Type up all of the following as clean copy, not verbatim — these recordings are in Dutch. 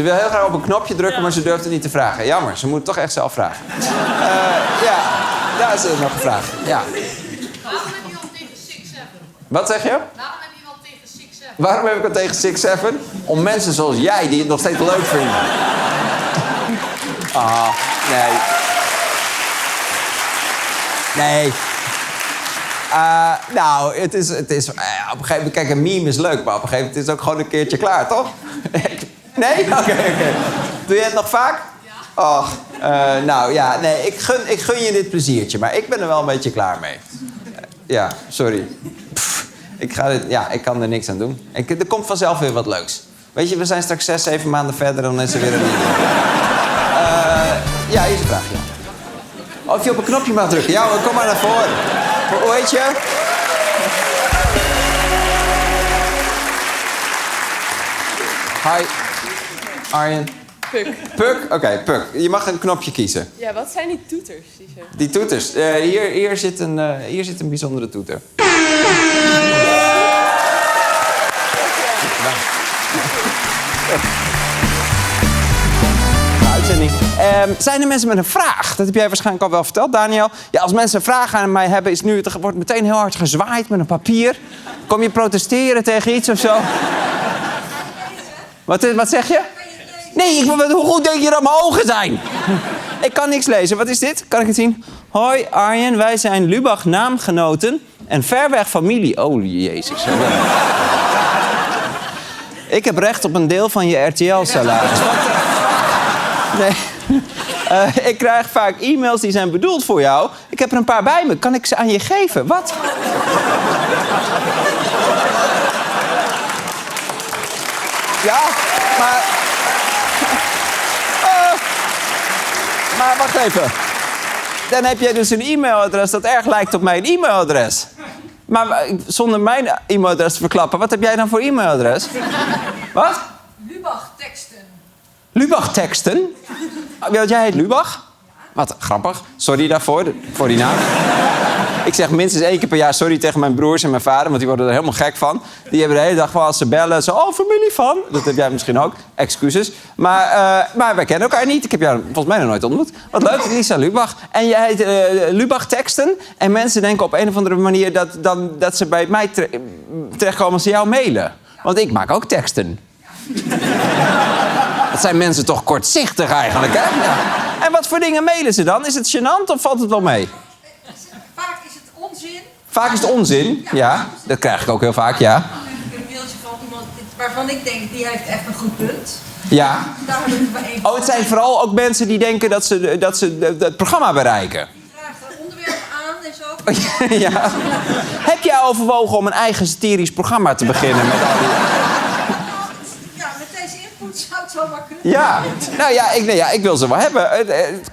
Ze wil heel graag op een knopje drukken, maar ze durft het niet te vragen. Jammer, ze moet het toch echt zelf vragen. Ja, daar is het nog gevraagd. Ja. Waarom heb je al tegen 6-7? Wat zeg je? Waarom heb je al tegen 6-7? Waarom heb ik het tegen 6-7? Om mensen zoals jij die het nog steeds leuk vinden. Ah, nee. Nee. Nou, het is op een gegeven moment... Kijk, een meme is leuk, maar op een gegeven moment is het ook gewoon een keertje klaar, toch? Nee? Oké. Doe je het nog vaak? Ja. Och, nou ja, nee, ik gun je dit pleziertje, maar ik ben er wel een beetje klaar mee. Ja, sorry. Ik kan er niks aan doen. Er komt vanzelf weer wat leuks. Weet je, we zijn straks 6-7 maanden verder en dan is er weer een nieuwe. Ja, hier is een vraagje. Of je op een knopje mag drukken. Ja, kom maar naar voren. Hoe heet je? Hi. Arjen. Puk. Puk? Oké, Puk. Je mag een knopje kiezen. Ja, wat zijn die toeters? Die toeters. Hier zit een bijzondere toeter. Uitzending. Zijn er mensen met een vraag? Dat heb jij waarschijnlijk al wel verteld, Daniel. Ja, als mensen een vraag aan mij hebben, wordt meteen heel hard gezwaaid met een papier. Kom je protesteren tegen iets of zo? Wat zeg je? Nee, hoe goed denk je dat mijn ogen zijn? Ik kan niks lezen. Wat is dit? Kan ik het zien? Hoi Arjen, wij zijn Lubach naamgenoten en ver weg familie. Oh, jezus. Ik heb recht op een deel van je RTL-salaris. Nee. Ik krijg vaak e-mails die zijn bedoeld voor jou. Ik heb er een paar bij me. Kan ik ze aan je geven? Wat? Ja, maar... Maar wacht even. Dan heb jij dus een e-mailadres dat erg lijkt op mijn e-mailadres. Maar zonder mijn e-mailadres te verklappen, wat heb jij dan voor e-mailadres? Wat? Lubach teksten. Lubach teksten? Ja. Jij heet Lubach? Ja. Wat grappig. Sorry daarvoor, voor die naam. Ik zeg minstens 1 keer per jaar sorry tegen mijn broers en mijn vader, want die worden er helemaal gek van. Die hebben de hele dag wel als ze bellen, zo, oh, familie van. Dat heb jij misschien ook. Excuses. Maar wij kennen elkaar niet. Ik heb jou volgens mij nog nooit ontmoet. Wat leuk, Lisa Lubach. En jij heet Lubach teksten. En mensen denken op een of andere manier dat ze bij mij terechtkomen als ze jou mailen. Want ik maak ook teksten. Dat zijn mensen toch kortzichtig eigenlijk, hè? Ja. En wat voor dingen mailen ze dan? Is het gênant of valt het wel mee? Vaak is het onzin. Vaak is het onzin, ja. Dat krijg ik ook heel vaak, ja. Een mailtje van iemand waarvan ik denk, die heeft echt een goed punt. Ja. Daar heb ik maar één. Oh, het zijn vooral ook mensen die denken dat ze het programma bereiken. Die vragen onderwerpen aan en zo. Ja. Heb jij overwogen om een eigen satirisch programma te beginnen met al die... Ja, met deze input zou het zomaar kunnen. Ja, nou ja, ik wil ze wel hebben.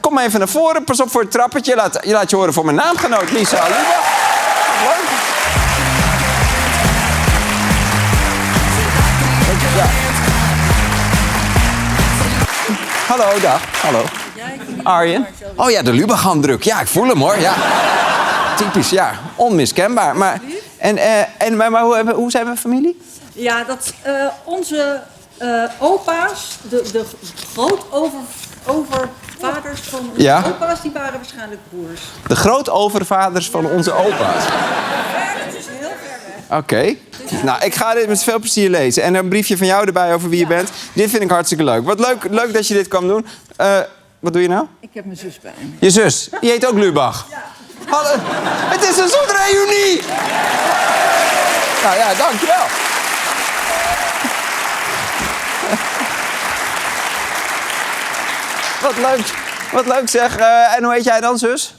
Kom maar even naar voren, pas op voor het trappetje. Je laat je horen voor mijn naamgenoot, Lisa Lubach. Leuk. Ja. Hallo, dag. Hallo. Arjen. Oh ja, de Lubach-handdruk. Ja, ik voel hem hoor. Ja. Typisch, ja. Onmiskenbaar. Maar hoe zijn we familie? Ja, dat onze opa's, de grootovervaders van onze opa's, die waren waarschijnlijk broers. De grootovervaders van onze opa's. Het is heel ver weg. Oké. Nou, ik ga dit met veel plezier lezen. En een briefje van jou erbij over wie je bent. Dit vind ik hartstikke leuk. Wat leuk dat je dit kwam doen. Wat doe je nou? Ik heb mijn zus bij me. Je zus, die heet ook Lubach. Ja. Hallo. Het is een soort reunie. Nou ja, dankjewel. Wat leuk zeg. En hoe heet jij dan, zus?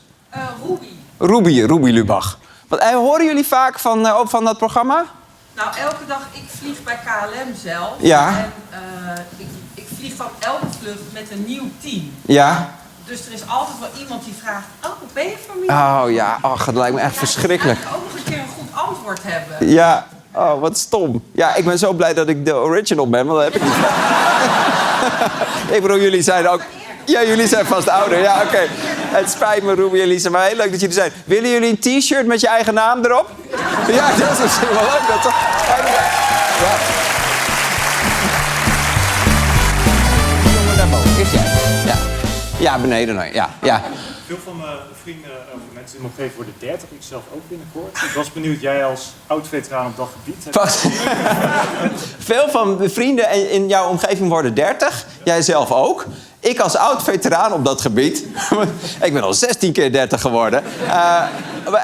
Ruby. Ruby Lubach. Horen jullie vaak van dat programma? Nou, elke dag, ik vlieg bij KLM zelf. Ja. En ik vlieg van elke vlucht met een nieuw team. Ja. Dus er is altijd wel iemand die vraagt, oh, ben je familie? Oh ja, dat lijkt me echt verschrikkelijk. Ik ook nog een keer een goed antwoord hebben. Ja, oh, wat stom. Ja, ik ben zo blij dat ik de original ben, want dat heb ik niet. Ik bedoel, jullie zijn ook... Ja, jullie zijn vast ouder. Ja, oké. Het spijt me, Ruby en Lisa, maar heel leuk dat jullie zijn. Willen jullie een t-shirt met je eigen naam erop? Ja, dat is misschien wel leuk. Ja. boven. Eerst jij. Ja. Ja, beneden. Nee. Ja. Ja. Veel van mijn vrienden, mensen in mijn omgeving worden 30, ik zelf ook binnenkort. Ik was benieuwd, jij als oud-veteraan op dat gebied... Pas. Veel van de vrienden in jouw omgeving worden 30. Jij zelf ook. Ik als oud-veteraan op dat gebied. Ik ben al 16 keer 30 geworden.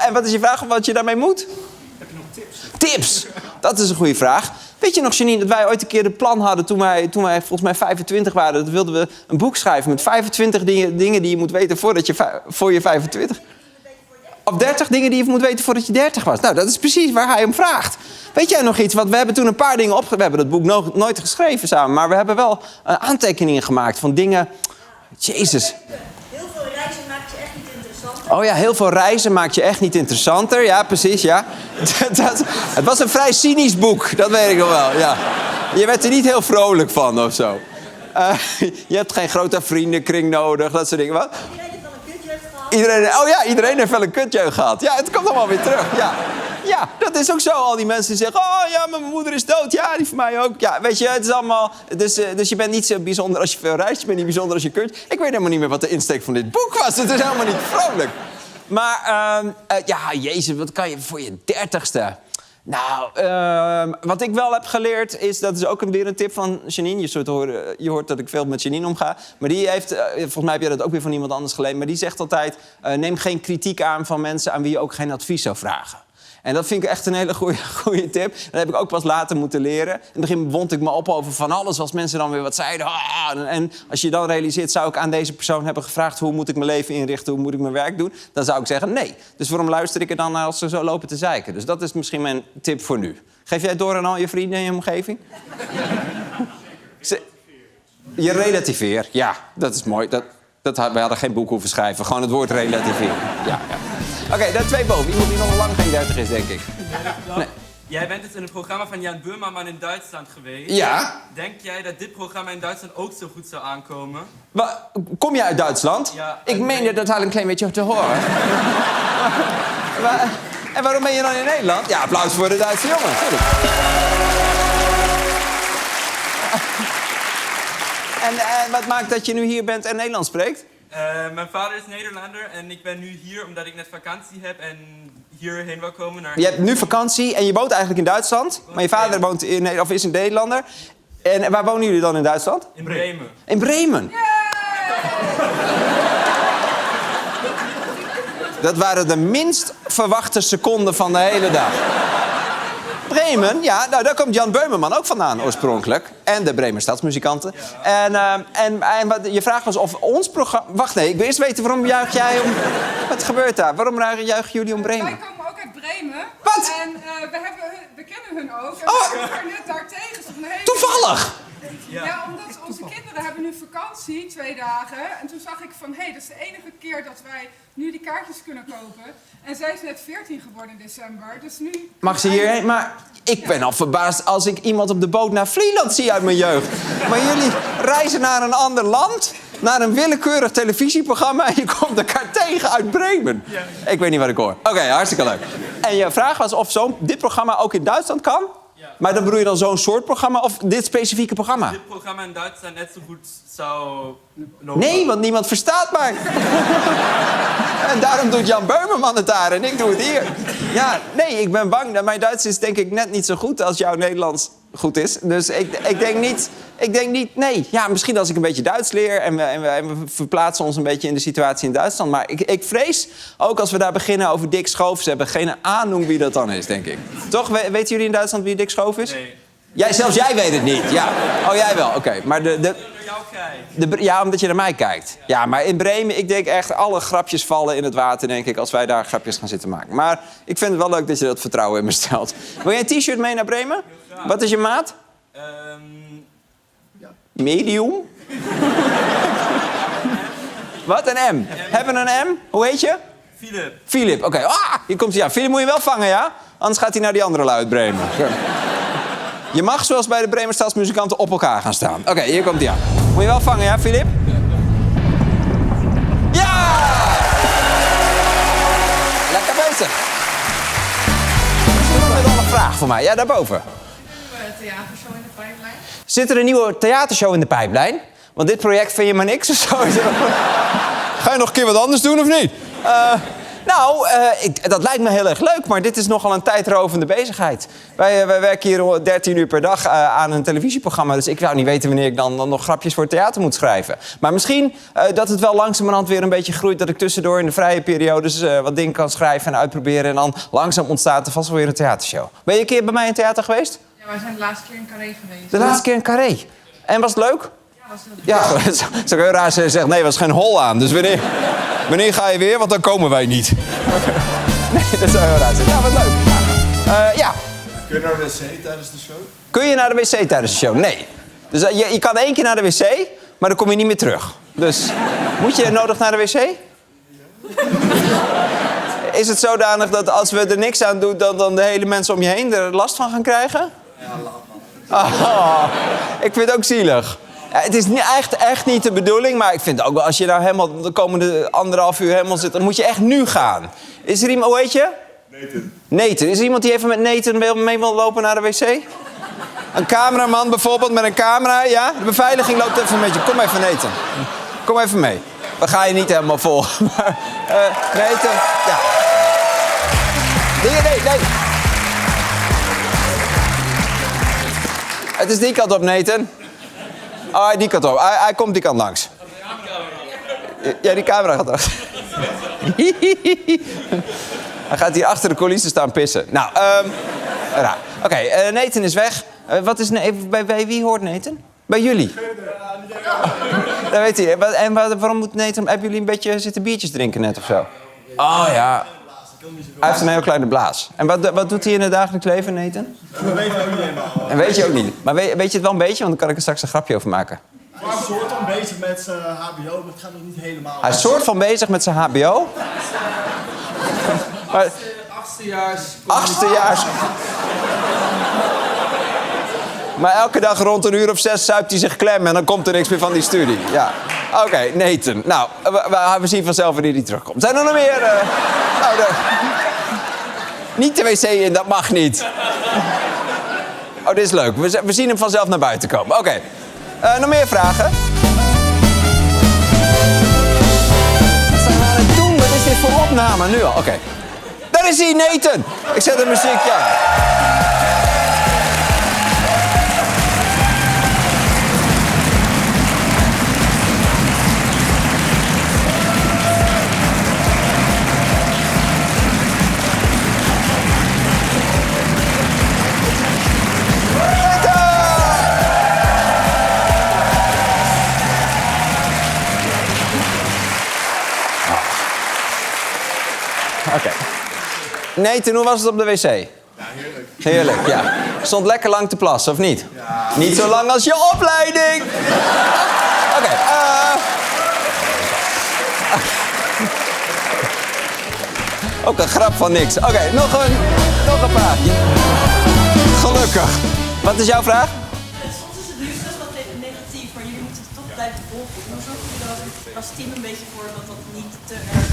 En wat is je vraag wat je daarmee moet? Heb je nog tips? Tips? Dat is een goede vraag. Weet je nog, Janine, dat wij ooit een keer het plan hadden... toen wij volgens mij 25 waren... dat wilden we een boek schrijven met 25 dingen die je moet weten voor je 25... Of 30 dingen die je moet weten voordat je 30 was. Nou, dat is precies waar hij om vraagt. Weet jij nog iets? Want we hebben toen een paar dingen opgeschreven. We hebben het boek nooit geschreven samen. Maar we hebben wel aantekeningen gemaakt van dingen... Jezus. Heel veel reizen maakt je echt niet interessant. Oh ja, heel veel reizen maakt je echt niet interessanter. Ja, precies, ja. Het was een vrij cynisch boek, dat weet ik nog wel, ja. Je werd er niet heel vrolijk van of zo. Je hebt geen grote vriendenkring nodig, dat soort dingen. Wat? Iedereen heeft wel een kutjeugd gehad. Ja, het komt allemaal weer terug. Ja, dat is ook zo. Al die mensen die zeggen... Oh ja, maar mijn moeder is dood. Ja, die van mij ook. Ja, weet je, het is allemaal... Dus je bent niet zo bijzonder als je veel reist. Je bent niet bijzonder als je kunt. Ik weet helemaal niet meer wat de insteek van dit boek was. Het is helemaal niet vrolijk. Maar, jezus, wat kan je voor je 30ste? Nou, wat ik wel heb geleerd is... Dat is ook weer een tip van Janine. Je hoort dat ik veel met Janine omga. Maar die heeft... volgens mij heb je dat ook weer van iemand anders geleend. Maar die zegt altijd... neem geen kritiek aan van mensen aan wie je ook geen advies zou vragen. En dat vind ik echt een hele goede tip. Dat heb ik ook pas later moeten leren. In het begin wond ik me op over van alles... als mensen dan weer wat zeiden. En als je dan realiseert... zou ik aan deze persoon hebben gevraagd... hoe moet ik mijn leven inrichten, hoe moet ik mijn werk doen... dan zou ik zeggen nee. Dus waarom luister ik er dan naar als ze zo lopen te zeiken? Dus dat is misschien mijn tip voor nu. Geef jij het door aan al je vrienden in je omgeving? Je relativeert, ja. Dat is mooi. We hadden geen boek hoeven schrijven. Gewoon het woord relativeren. Ja. Oké, daar 2 boven. Iemand die nog lang geen 30 is, denk ik. Nee. Jij bent dus in het programma van Jan Böhmermann in Duitsland geweest. Ja. Denk jij dat dit programma in Duitsland ook zo goed zou aankomen? Kom je uit Duitsland? Ja. Ik meende dat al een klein beetje te horen. En waarom ben je dan in Nederland? Ja, applaus voor de Duitse jongen. En wat maakt dat je nu hier bent en Nederlands spreekt? Mijn vader is Nederlander en ik ben nu hier omdat ik net vakantie heb en hierheen wil komen. Je hebt nu vakantie en je woont eigenlijk in Duitsland. Maar je vader woont is een Nederlander. En waar wonen jullie dan in Duitsland? In Bremen. In Bremen? Dat waren de minst verwachte seconden van de hele dag. Bremen, ja, nou, daar komt Jan Böhmermann ook vandaan oorspronkelijk. En de Bremer stadsmuzikanten. Ja. En wat je vraag was of ons programma... Wacht, nee, ik wil eerst weten waarom juich jij om... Wat gebeurt daar? Waarom juichen jullie om Bremen? Wij komen ook uit Bremen. Wat? En we kennen hun ook. En we waren net daar tegen. Toevallig! Ja, omdat onze kinderen hebben nu vakantie, 2 dagen. En toen zag ik van, dat is de enige keer dat wij nu die kaartjes kunnen kopen. En zij is net 14 geworden in december. Dus nu... Mag ze hierheen? Maar ik ben al verbaasd als ik iemand op de boot naar Vlieland zie uit mijn jeugd. Maar jullie reizen naar een ander land, naar een willekeurig televisieprogramma... en je komt elkaar tegen uit Bremen. Ja. Ik weet niet wat ik hoor. Oké, hartstikke leuk. En je vraag was of dit programma ook in Duitsland kan? Ja. Maar dan bedoel je dan zo'n soort programma of dit specifieke programma? Dit programma in Duitsland net zo goed zou lopen. Nee, want niemand verstaat mij. En daarom doet Jan Böhmermann het daar en ik doe het hier. Ja, nee, ik ben bang dat mijn Duits is denk ik net niet zo goed als jouw Nederlands goed is. Dus ik denk niet, nee. Ja, misschien als ik een beetje Duits leer en we verplaatsen ons een beetje in de situatie in Duitsland. Maar ik vrees, ook als we daar beginnen over Dick Schoof, ze hebben geen ahnung wie dat dan is, denk ik. Toch? Weten jullie in Duitsland wie Dick Schoof is? Nee. Zelfs jij weet het niet, ja. Oh, jij wel, oké. Maar ja, omdat je naar mij kijkt. Ja, maar in Bremen, ik denk echt, alle grapjes vallen in het water, denk ik, als wij daar grapjes gaan zitten maken. Maar ik vind het wel leuk dat je dat vertrouwen in me stelt. Wil je een t-shirt mee naar Bremen? Wat is je maat? Medium? Wat, een M? Hebben we een M? Hoe heet je? Philip, oké. Hier komt hij aan. Philip moet je wel vangen, ja? Anders gaat hij naar die andere lui uit Bremen. Je mag zoals bij de Bremer stadsmuzikanten op elkaar gaan staan. Oké, hier komt hij aan. Moet je wel vangen, ja, Philip? Ja! Lekker bezig. Is er nog een vraag voor mij? Ja, daarboven. Theatershow in de pijplijn. Zit er een nieuwe theatershow in de pijplijn? Want dit project vind je maar niks of zo? Ga je nog een keer wat anders doen of niet? Dat lijkt me heel erg leuk, maar dit is nogal een tijdrovende bezigheid. Wij werken hier 13 uur per dag aan een televisieprogramma. Dus ik zou niet weten wanneer ik dan nog grapjes voor het theater moet schrijven. Maar misschien dat het wel langzamerhand weer een beetje groeit. Dat ik tussendoor in de vrije periodes wat dingen kan schrijven en uitproberen. En dan langzaam ontstaat er vast wel weer een theatershow. Ben je een keer bij mij in het theater geweest? Ja, wij zijn de laatste keer in Carré geweest. De laatste keer in Carré. En was het leuk? Ja, was heel leuk. Ja, het is ook heel raar als je zegt, nee, er was geen hol aan. Dus wanneer ga je weer? Want dan komen wij niet. Nee, dat zou heel raar zijn. Ja, wat leuk. Ja. Kun je naar de wc tijdens de show? Kun je naar de wc tijdens de show? Nee. Dus je kan 1 keer naar de wc, maar dan kom je niet meer terug. Dus moet je nodig naar de wc? Is het zodanig dat als we er niks aan doen, dan de hele mensen om je heen er last van gaan krijgen? Ja, laat maar. Oh, ik vind het ook zielig. Ja, het is echt niet de bedoeling, maar ik vind ook wel, als je nou helemaal de komende 1,5 uur helemaal zit, dan moet je echt nu gaan. Is er iemand, hoe heet je? Nathan. Is er iemand die even met Nathan mee wil lopen naar de wc? Een cameraman bijvoorbeeld met een camera, ja? De beveiliging loopt even met je. Kom even, Nathan. Kom even mee. We gaan je niet helemaal volgen, maar... Nathan, ja. Nee. Het is die kant op, Nathan. Oh, die kant op. Hij komt die kant langs. Ja, die camera gaat erachter. Hij gaat hier achter de coulissen staan pissen. Nou, raar. Oké, Nathan is weg. Bij wie hoort Nathan? Bij jullie? Dat weet hij. En waarom moet Nathan... Hebben jullie een beetje zitten biertjes drinken net of zo? Oh ja. Hij heeft een heel kleine blaas. En wat doet hij in het dagelijks leven, Nathan? Dat weet ik ook niet helemaal. En weet je ook niet. Maar weet je het wel een beetje? Want dan kan ik er straks een grapje over maken. Hij is soort van bezig met zijn HBO, maar het gaat nog niet helemaal. Hij is soort van bezig met zijn HBO. Maar, achtstejaars. Maar elke dag rond 6:00 zuipt hij zich klem en dan komt er niks meer van die studie. Ja. Oké, Nathan. Nou, we zien vanzelf wanneer hij terugkomt. Zijn er nog meer? Niet de wc in, dat mag niet. Oh, dit is leuk. We zien hem vanzelf naar buiten komen. Oké. Nog meer vragen? Wat zijn we aan het doen? Wat is dit voor opname nu al? Oké. Daar is hij, Nathan. Ik zet de muziekje aan. Oké. Nathan, hoe was het op de wc? Ja, heerlijk. Heerlijk, ja. Stond lekker lang te plassen, of niet? Ja. Niet zo lang als je opleiding! Oké, ook een grap van niks. Oké, nog een vraagje. Gelukkig. Wat is jouw vraag? Soms is het nieuws best wel negatief, maar jullie moeten het toch blijven volgen. Hoe zorgen jullie er als team een beetje voor dat dat niet te erg...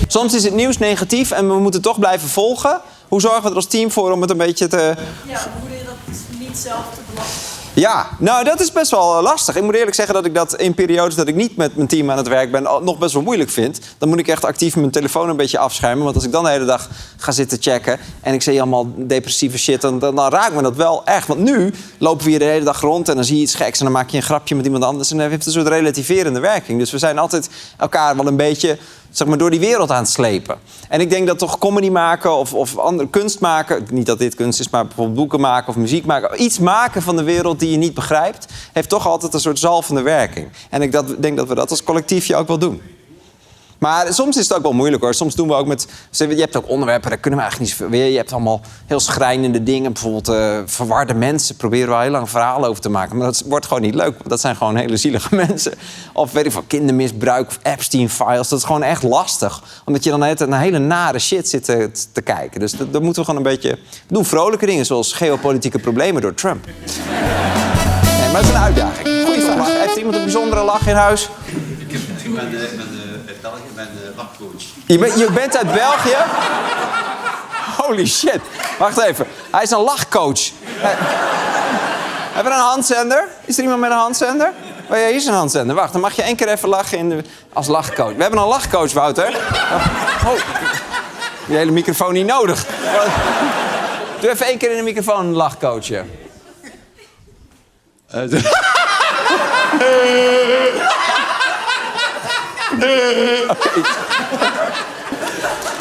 Soms is het nieuws negatief en we moeten toch blijven volgen. Hoe zorgen we er als team voor om het een beetje te... Ja, hoe doe je dat niet zelf te belasten? Ja, nou dat is best wel lastig. Ik moet eerlijk zeggen dat ik dat in periodes dat ik niet met mijn team aan het werk ben nog best wel moeilijk vind. Dan moet ik echt actief mijn telefoon een beetje afschermen. Want als ik dan de hele dag ga zitten checken en ik zie allemaal depressieve shit, dan raakt me dat wel echt. Want nu lopen we hier de hele dag rond en dan zie je iets geks en dan maak je een grapje met iemand anders en dan heeft het een soort relativerende werking. Dus we zijn altijd elkaar wel een beetje, zeg maar, door die wereld aan het slepen. En ik denk dat toch comedy maken of andere kunst maken, niet dat dit kunst is, maar bijvoorbeeld boeken maken of muziek maken, iets maken van de wereld die je niet begrijpt, heeft toch altijd een soort zalvende werking. En ik denk dat we dat als collectiefje ook wel doen. Maar soms is het ook wel moeilijk hoor. Soms doen we ook met... Je hebt ook onderwerpen, daar kunnen we eigenlijk niet zoveel weer. Je hebt allemaal heel schrijnende dingen. Bijvoorbeeld verwarde mensen. Proberen we al heel lang verhalen over te maken. Maar dat wordt gewoon niet leuk. Want dat zijn gewoon hele zielige mensen. Of weet ik van kindermisbruik of Epstein-files. Dat is gewoon echt lastig. Omdat je dan naar hele nare shit zit te kijken. Dus dat moeten we gewoon een beetje... We doen vrolijke dingen zoals geopolitieke problemen door Trump. Nee, maar dat is een uitdaging. Goeie vraag. Heeft iemand een bijzondere lach in huis? Ik ben uit België, ik ben de lachcoach. Je bent uit België? Holy shit. Wacht even. Hij is een lachcoach. Hebben we een handzender? Is er iemand met een handzender? Oh, ja, hier is een handzender. Wacht, dan mag je 1 keer even lachen als lachcoach. We hebben een lachcoach, Wouter. Oh, die hele microfoon niet nodig. Doe even 1 keer in de microfoon lachcoachen.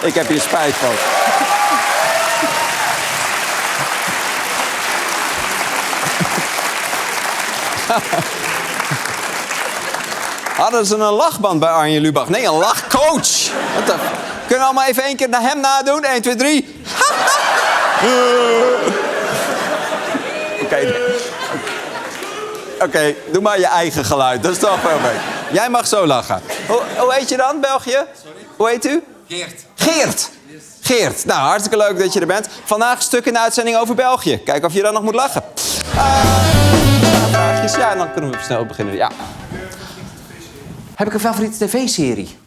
Ik heb hier spijt van. Hadden ze een lachband bij Arjen Lubach? Nee, een lachcoach. Kunnen we allemaal even 1 keer naar hem nadoen? 1, 2, 3. Oké, doe maar je eigen geluid. Dat is toch wel beter. Jij mag zo lachen. Hoe heet je dan, België? Sorry? Hoe heet u? Geert. Geert. Geert. Nou, hartstikke leuk dat je er bent. Vandaag een stuk in de uitzending over België. Kijk of je dan nog moet lachen. Vraagjes? Ja, dan kunnen we snel beginnen. Ja. Heb ik een favoriete tv-serie?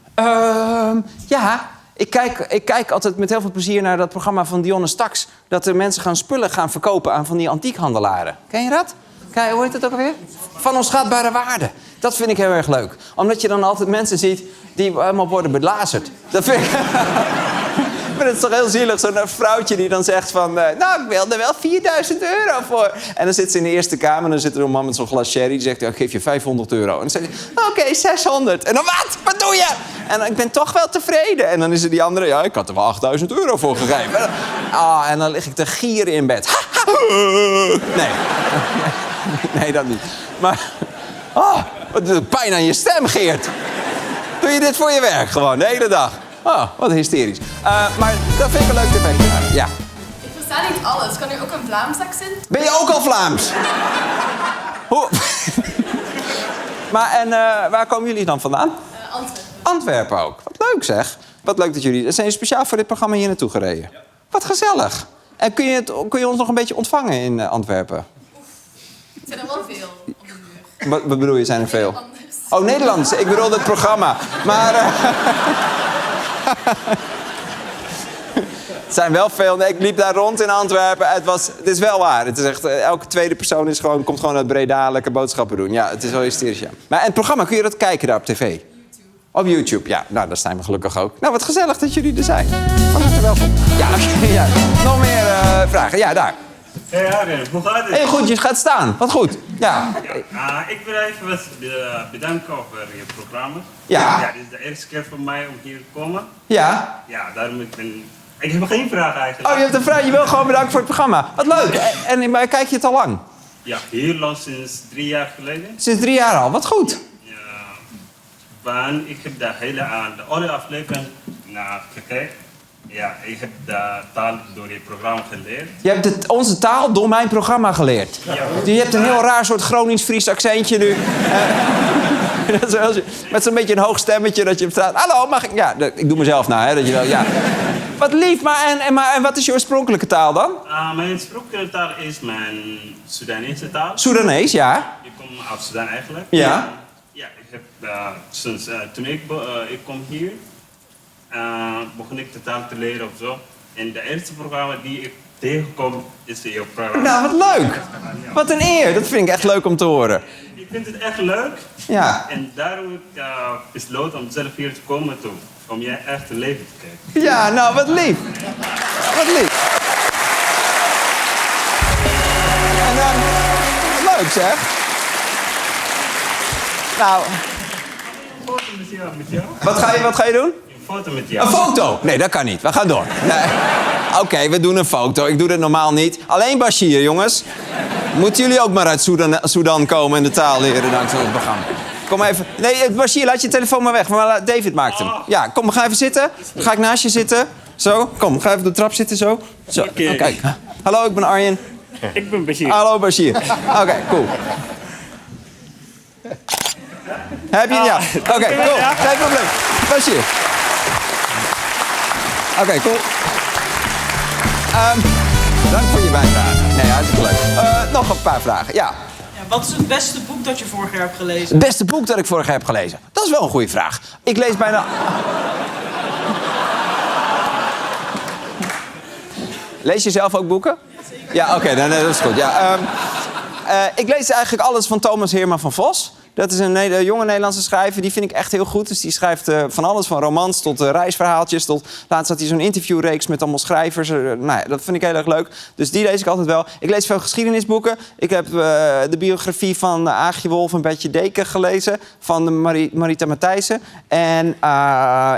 Ja. Ik kijk altijd met heel veel plezier naar dat programma van Dionne Staks. Dat er mensen spullen gaan verkopen aan van die antiekhandelaren. Ken je dat? Kijk, hoe heet het ook alweer? Van onschatbare waarde. Dat vind ik heel erg leuk. Omdat je dan altijd mensen ziet die helemaal worden belazerd. Dat vind ik... Maar het is toch heel zielig, zo'n vrouwtje die dan zegt van... nou, ik wil er wel 4.000 euro voor. En dan zit ze in de eerste kamer en dan zit er een man met zo'n glas sherry. Die zegt, ik geef je 500 euro. En dan zegt hij, oké, 600. En dan, wat doe je? En dan, ik ben toch wel tevreden. En dan is er die andere, ja, ik had er wel 8.000 euro voor gegeven. En dan lig ik te gieren in bed. Nee. Nee, dat niet. Maar, wat doet pijn aan je stem, Geert. Doe je dit voor je werk gewoon, de hele dag? Oh, wat hysterisch. Maar dat vind ik een leuk tv. Ja. Ik versta niet alles. Kan u ook een Vlaams accent? Ben je ook al Vlaams? Hoe? Maar en waar komen jullie dan vandaan? Antwerpen. Antwerpen ook. Wat leuk zeg. Wat leuk dat jullie... Zijn jullie speciaal voor dit programma hier naartoe gereden? Ja. Wat gezellig. En kun je ons nog een beetje ontvangen in Antwerpen? Er zijn er wel veel op de muur. Wat bedoel je, zijn er veel? Nederlanders. Oh, Nederlands. Ik bedoel het programma. Maar... Het zijn wel veel. Nee, ik liep daar rond in Antwerpen. Het is wel waar. Het is echt, elke tweede persoon komt gewoon uit Breda lekker boodschappen doen. Ja, het is wel hysterisch, ja. Maar en het programma, kun je dat kijken daar op tv? YouTube. Op YouTube, ja. Nou, daar zijn we gelukkig ook. Nou, wat gezellig dat jullie er zijn. Van harte welkom. Ja, ja. Nog meer vragen? Ja, daar. Hey Arjen, hoe gaat het? Hey, goed, je gaat staan. Wat goed. Ja. Ik wil even bedanken over je programma. Ja. Ja, dit is de eerste keer voor mij om hier te komen. Ja. Ja, daarom ik heb geen vraag eigenlijk. Oh, je hebt een vraag. Je wil gewoon bedanken voor het programma. Wat leuk. Maar kijk je het al lang? Ja, hier al sinds 3 jaar geleden. Sinds 3 jaar al. Wat goed. Ja. Want ik heb de oude aflevering gekeken. Ja, ik heb de taal door je programma geleerd. Je hebt onze taal door mijn programma geleerd. Ja. Je hebt een heel raar soort Gronings-Fries accentje nu. Met zo'n beetje een hoog stemmetje dat je staat. Hallo, mag ik? Ja, ik doe mezelf na, hè. Dat je wel, ja. Wat lief, maar wat is je oorspronkelijke taal dan? Mijn oorspronkelijke taal is mijn Soedanese taal. Soedanees, ja. Ik kom uit Sudan eigenlijk. Ja. Ja, ik heb sinds toen ik kom hier, begon ik de taal te leren of zo. En de eerste programma die ik tegenkom is jouw programma. Nou, wat leuk. Wat een eer. Dat vind ik echt leuk om te horen. Ik vind het echt leuk. Ja. En daarom heb ik besloten om zelf hier te komen toe. Om jij echt te leven te kijken. Ja, nou, wat lief. Wat lief. En dan... leuk, zeg. Nou... Een foto met jou. Wat ga je doen? Een foto met jou. Een foto? Nee, dat kan niet. We gaan door. Nee. Oké, we doen een foto. Ik doe dat normaal niet. Alleen Bashir, jongens. Moeten jullie ook maar uit Sudan komen en de taal leren dankzij het programma. Kom even. Nee, Bashir, laat je telefoon maar weg. Maar David maakt hem. Ja, kom, we gaan even zitten. Dan ga ik naast je zitten. Zo, kom, ga even op de trap zitten, zo. Zo. Oké. Kijk. Hallo, ik ben Arjen. Ik ben Bashir. Hallo, Bashir. Oké, cool. Heb je? Ja. Oké, cool. Geen probleem. Bashir. Oké, cool. Dank voor je bijdrage. Nee, hartstikke leuk. Nog een paar vragen. Ja. Wat is het beste boek dat je vorig jaar hebt gelezen? Het beste boek dat ik vorig jaar heb gelezen? Dat is wel een goede vraag. Ik lees bijna... Lees je zelf ook boeken? Ja, oké, dat is goed. Ja, ik lees eigenlijk alles van Thomas Herman van Vos. Dat is een jonge Nederlandse schrijver. Die vind ik echt heel goed. Dus die schrijft van alles, van romans tot reisverhaaltjes. Laatst had hij zo'n interviewreeks met allemaal schrijvers. Nou ja, dat vind ik heel erg leuk. Dus die lees ik altijd wel. Ik lees veel geschiedenisboeken. Ik heb de biografie van Aagje Wolf en Betje Deken gelezen. Van Marita Matthijssen. En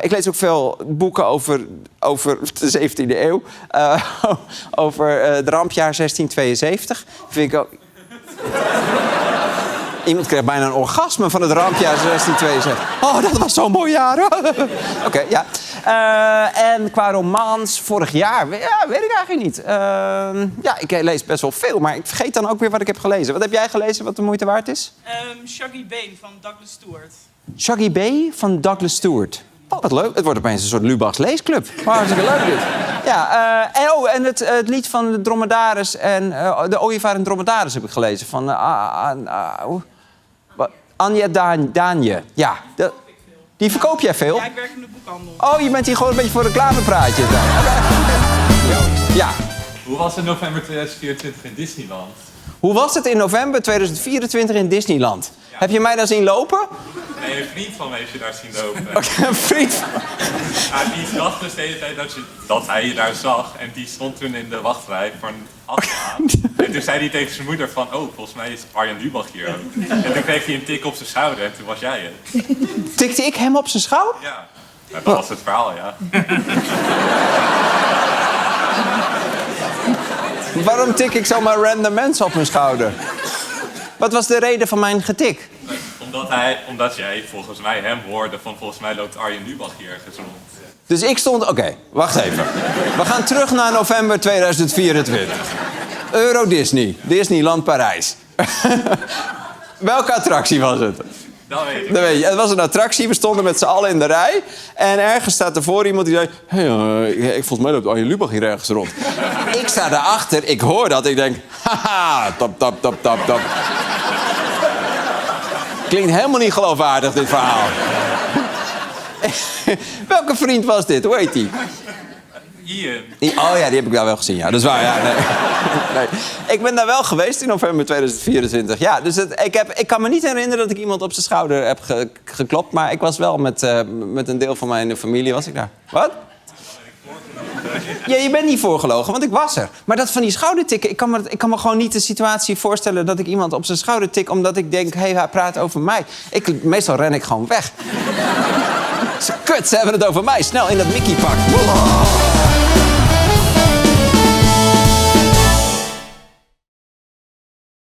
ik lees ook veel boeken over de 17e eeuw. Over het rampjaar 1672. Vind ik ook... Iemand kreeg bijna een orgasme van het rampjaar 1672. Oh, dat was zo'n mooi jaar. Oké, ja. En qua romans, vorig jaar, ja, weet ik eigenlijk niet. Ja, ik lees best wel veel, maar ik vergeet dan ook weer wat ik heb gelezen. Wat heb jij gelezen wat de moeite waard is? Shaggy Bane van Douglas Stewart. Shaggy Bay van Douglas Stewart. Oh, wat leuk. Het wordt opeens een soort Lubachs leesclub. Oh, hartstikke leuk dit. Ja, en het lied van de dromedaris en de ooievaar en dromedaris heb ik gelezen. Van Anja Daanje. Ja, die verkoop jij veel? Ja, ik werk in de boekhandel. Oh, je bent hier gewoon een beetje voor reclamepraatjes. Ja. Hoe was het november 2024 in Disneyland? Hoe was het in november 2024 in Disneyland? Ja. Heb je mij daar zien lopen? Nee, een vriend van mij heeft je daar zien lopen. Okay, een vriend van... Die dacht dus de hele tijd dat hij je daar zag. En die stond toen in de wachtrij voor een afbaan. En toen zei hij tegen zijn moeder van... Oh, volgens mij is Arjen Lubach hier ook. En toen kreeg hij een tik op zijn schouder en toen was jij het. Tikte ik hem op zijn schouder? Ja, dat was het verhaal, ja. Waarom tik ik zomaar random mensen op mijn schouder? Wat was de reden van mijn getik? Omdat jij volgens mij hem hoorde van... Volgens mij loopt Arjen Lubach hier ergens rond. Dus ik stond... Oké, wacht even. We gaan terug naar november 2024. Euro Disney. Disneyland Parijs. Welke attractie was het? Dat weet ik. Dat weet je. Het was een attractie. We stonden met z'n allen in de rij. En ergens staat er voor iemand die zei... Hey, volgens mij loopt Arjen Lubach hier ergens rond. Ik sta daarachter. Ik hoor dat. Ik denk... Haha, tap, tap, tap, tap, tap. Klinkt helemaal niet geloofwaardig, dit verhaal. Welke vriend was dit? Hoe heet die? Ian. Oh ja, die heb ik wel gezien. Ja, dat is waar. Ja, nee. Nee. Ik ben daar wel geweest in november 2024. Ja, dus ik kan me niet herinneren dat ik iemand op zijn schouder heb geklopt. Maar ik was wel met een deel van mijn familie was ik daar. Wat? Ja, je bent niet voorgelogen, want ik was er. Maar dat van die schoudertikken, ik kan me gewoon niet de situatie voorstellen... dat ik iemand op zijn schouder tik omdat ik denk... hé, hij praat over mij. Meestal ren ik gewoon weg. Kut, ze hebben het over mij. Snel in dat Mickey-pak.